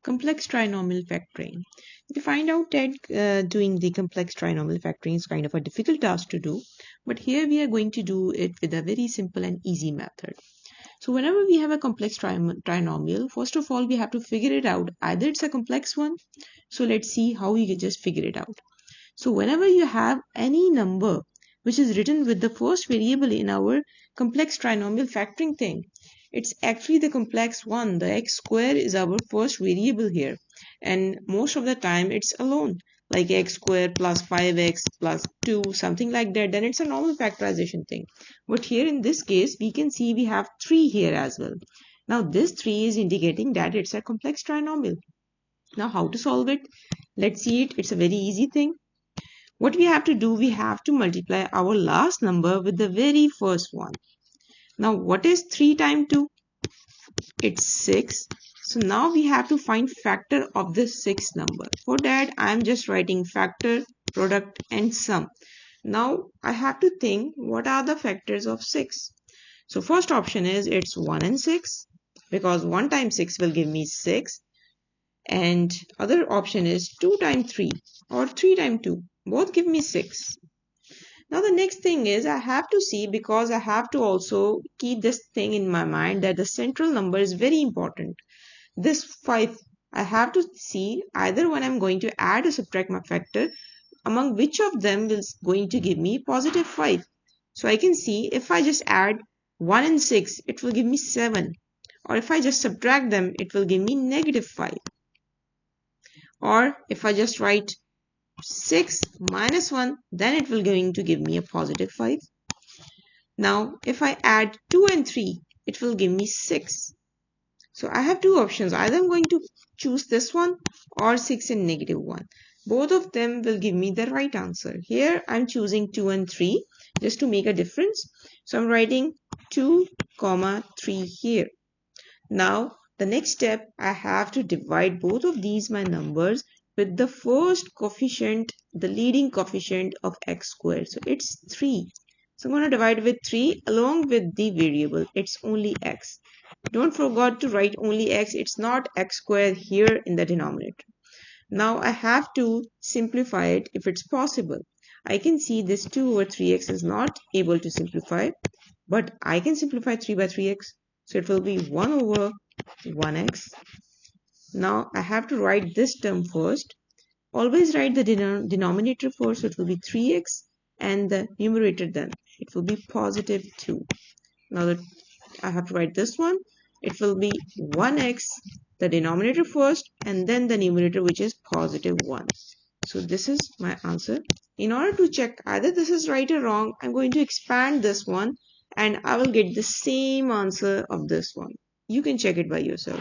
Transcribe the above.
complex trinomial factoring. We find out that doing the complex trinomial factoring is kind of a difficult task to do, but here we are going to do it with a very simple and easy method. So whenever we have a complex trinomial, first of all, we have to figure it out. Either it's a complex one, so let's see how we can just figure it out. So whenever you have any number which is written with the first variable in our complex trinomial factoring thing, it's actually the complex one. The x square is our first variable here, and most of the time it's alone, like x square plus 5x plus 2, something like that. Then it's a normal factorization thing. But here in this case, we can see we have 3 here as well. Now this 3 is indicating that it's a complex trinomial. Now how to solve it? Let's see it. It's a very easy thing. What we have to do, we have to multiply our last number with the very first one. Now what is 3 times 2? It's 6. So now we have to find factor of this 6 number. For that, I am just writing factor, product and sum. Now I have to think what are the factors of 6. So first option is it's 1 and 6, because 1 times 6 will give me 6. And other option is 2 times 3 or 3 times 2. Both give me 6. Now the next thing is I have to see, because I have to also keep this thing in my mind that the central number is very important. This 5, I have to see either when I'm going to add or subtract my factor, among which of them is going to give me positive 5. So I can see if I just add 1 and 6, it will give me 7. Or if I just subtract them, it will give me negative 5. Or if I just write 6 minus 1, then it will going to give me a positive 5. Now if I add 2 and 3, it will give me 6. So I have two options. Either I'm going to choose this one or 6 and negative 1. Both of them will give me the right answer. Here I'm choosing 2 and 3 just to make a difference. So I'm writing 2, 3 here. Now the next step, I have to divide both of these my numbers with the first coefficient, the leading coefficient of x squared. So it's 3. So I'm going to divide with 3 along with the variable. It's only x. Don't forget to write only x. It's not x squared here in the denominator. Now I have to simplify it if it's possible. I can see this 2 over 3x is not able to simplify, but I can simplify 3 by 3x. So it will be 1 over 1x. Now I have to write this term first. Always write the denominator first, so it will be 3x, and the numerator then it will be positive 2. Now that I have to write this one, it will be 1x, the denominator first, and then the numerator, which is positive 1. So this is my answer. In order to check either this is right or wrong, I'm going to expand this one and I will get the same answer of this one. You can check it by yourself.